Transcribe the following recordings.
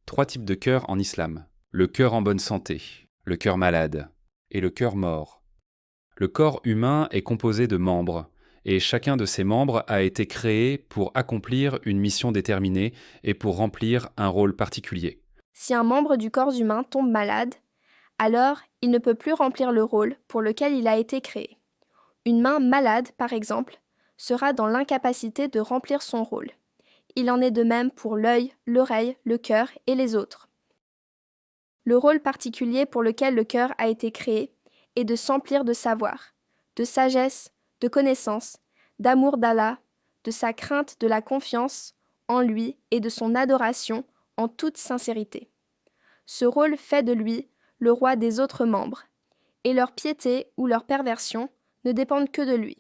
3 types de cœur en islam. Le cœur en bonne santé, le cœur malade et le cœur mort. Le corps humain est composé de membres, et chacun de ces membres a été créé pour accomplir une mission déterminée et pour remplir un rôle particulier. Si un membre du corps humain tombe malade, alors il ne peut plus remplir le rôle pour lequel il a été créé. Une main malade, par exemple, sera dans l'incapacité de remplir son rôle. Il en est de même pour l'œil, l'oreille, le cœur et les autres. Le rôle particulier pour lequel le cœur a été créé est de s'emplir de savoir, de sagesse, de connaissance, d'amour d'Allah, de sa crainte, de la confiance en lui et de son adoration en toute sincérité. Ce rôle fait de lui le roi des autres membres, et leur piété ou leur perversion ne dépendent que de lui.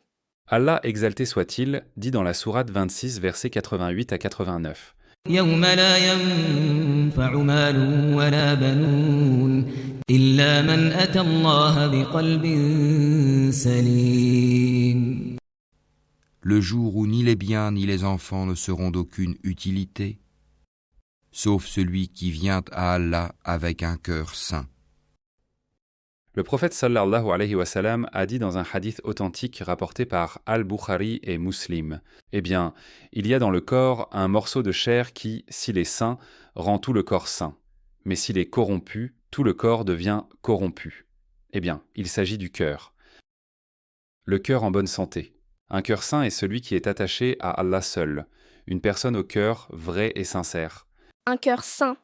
Allah exalté soit-il, dit dans la sourate 26, versets 88 à 89. يوم لا ينفع مال ولا بنون إلا من أتى الله بقلب سليم. Le jour où ni les biens ni les enfants ne seront d'aucune utilité, sauf celui qui vient à Allah avec un cœur sain. Le prophète sallallahu alayhi wa sallam a dit dans un hadith authentique rapporté par Al-Bukhari et Muslim, « Eh bien, il y a dans le corps un morceau de chair qui, s'il est sain, rend tout le corps sain. Mais s'il est corrompu, tout le corps devient corrompu. Eh bien, il s'agit du cœur. Le cœur en bonne santé. Un cœur sain est celui qui est attaché à Allah seul, une personne au cœur vrai et sincère. Un cœur sain,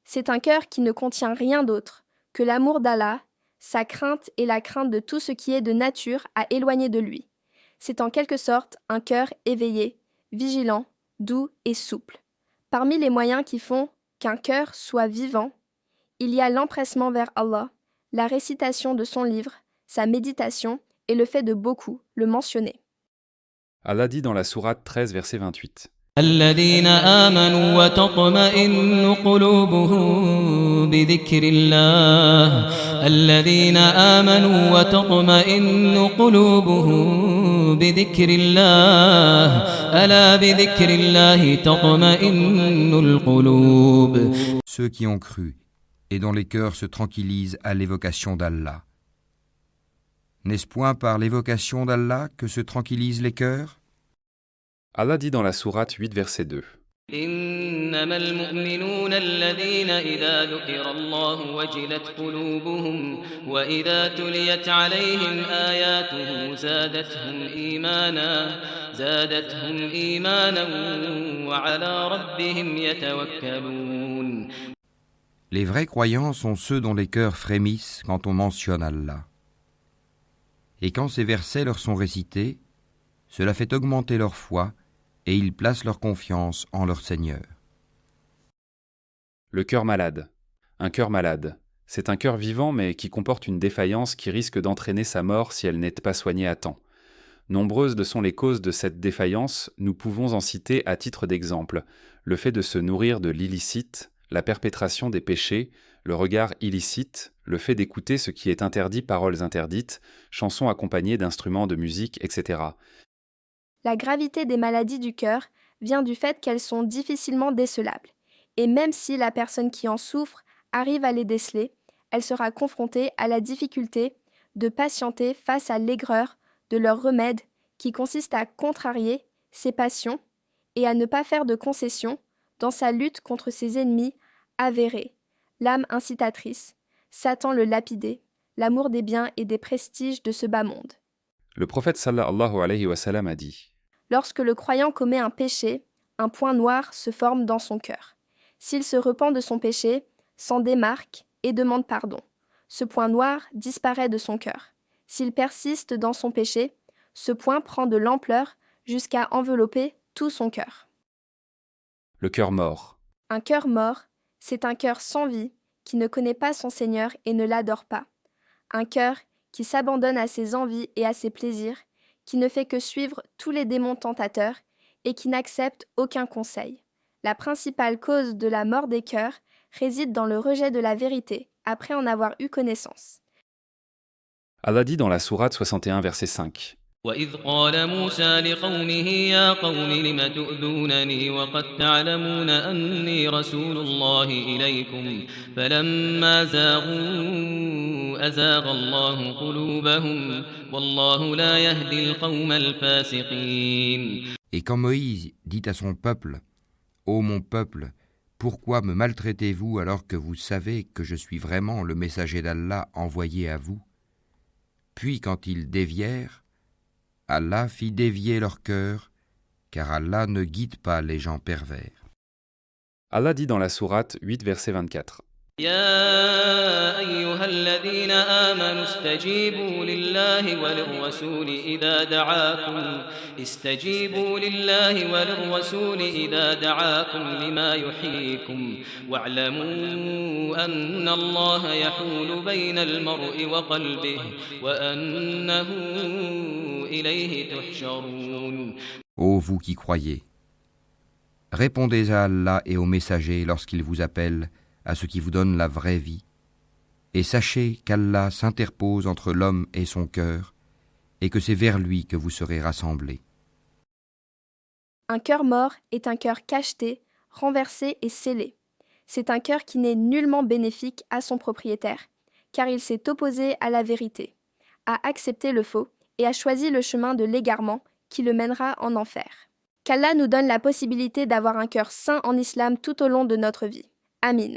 c'est un cœur qui ne contient rien d'autre que l'amour d'Allah, sa crainte et la crainte de tout ce qui est de nature à éloigner de lui. C'est en quelque sorte un cœur éveillé, vigilant, doux et souple. Parmi les moyens qui font qu'un cœur soit vivant, il y a l'empressement vers Allah, la récitation de son livre, sa méditation et le fait de beaucoup le mentionner. Allah dit dans la sourate 13, verset 28. الذين آمنوا وتطمئن قلوبهم بذكر الله الذين آمنوا وتطمئن قلوبهم بذكر الله ألا بذكر الله تطمئن القلوب. Ceux qui ont cru et dont les cœurs se tranquillisent à l'évocation d'Allah. N'est-ce point par l'évocation d'Allah que se tranquillisent les cœurs ? Allah dit dans la sourate 8, verset 2. إنما المؤمنون الذين إذا ذكر الله وجلت قلوبهم وإذا تليت عليهم آياته زادتهم إيمانا وعلى ربهم يتوكلون. Les vrais croyants sont ceux dont les cœurs frémissent quand on mentionne Allah. Et quand ces versets leur sont récités, cela fait augmenter leur foi et ils placent leur confiance en leur Seigneur. Le cœur malade. Un cœur malade. C'est un cœur vivant mais qui comporte une défaillance qui risque d'entraîner sa mort si elle n'est pas soignée à temps. Nombreuses sont les causes de cette défaillance, nous pouvons en citer à titre d'exemple le fait de se nourrir de l'illicite, la perpétration des péchés, le regard illicite, le fait d'écouter ce qui est interdit, paroles interdites, chansons accompagnées d'instruments de musique, etc. La gravité des maladies du cœur vient du fait qu'elles sont difficilement décelables. Et même si la personne qui en souffre arrive à les déceler, elle sera confrontée à la difficulté de patienter face à l'aigreur de leur remède qui consiste à contrarier ses passions et à ne pas faire de concessions dans sa lutte contre ses ennemis avérés, l'âme incitatrice, Satan le lapidé, l'amour des biens et des prestiges de ce bas monde. Le prophète sallallahu alayhi wa sallam a dit: Lorsque le croyant commet un péché, un point noir se forme dans son cœur. S'il se repent de son péché, s'en démarque et demande pardon, ce point noir disparaît de son cœur. S'il persiste dans son péché, ce point prend de l'ampleur jusqu'à envelopper tout son cœur. Le cœur mort. Un cœur mort, c'est un cœur sans vie qui ne connaît pas son Seigneur et ne l'adore pas. Un cœur qui s'abandonne à ses envies et à ses plaisirs, qui ne fait que suivre tous les démons tentateurs et qui n'accepte aucun conseil. La principale cause de la mort des cœurs réside dans le rejet de la vérité après en avoir eu connaissance. Allah dit dans la sourate 61, verset 5. وإذ قال موسى لقومه يا قوم لم تؤذونني وقد تعلمون أني رسول الله إليكم فلما زاغوا أزاغ الله قلوبهم والله لا يهدي القوم الفاسقين. Et quand Moïse dit à son peuple, Ô mon peuple, pourquoi me maltraitez-vous alors que vous savez que je suis vraiment le messager d'Allah envoyé à vous? Puis quand ils dévièrent, Allah fit dévier leur cœur, car Allah ne guide pas les gens pervers. Allah dit dans la sourate 8, verset 24. يا أيها الذين آمنوا استجيبوا لله وللرسول إذا دعاكم لما يحييكم واعلموا أن الله يحول بين المرء وقلبه وأنه إليه تحشرون. Ô vous qui croyez, répondez à Allah et aux messagers lorsqu'ils vous appellent à ce qui vous donne la vraie vie, et sachez qu'Allah s'interpose entre l'homme et son cœur, et que c'est vers lui que vous serez rassemblés. Un cœur mort est un cœur cacheté, renversé et scellé. C'est un cœur qui n'est nullement bénéfique à son propriétaire, car il s'est opposé à la vérité, a accepté le faux et a choisi le chemin de l'égarement qui le mènera en enfer. Qu'Allah nous donne la possibilité d'avoir un cœur sain en islam tout au long de notre vie. Amin.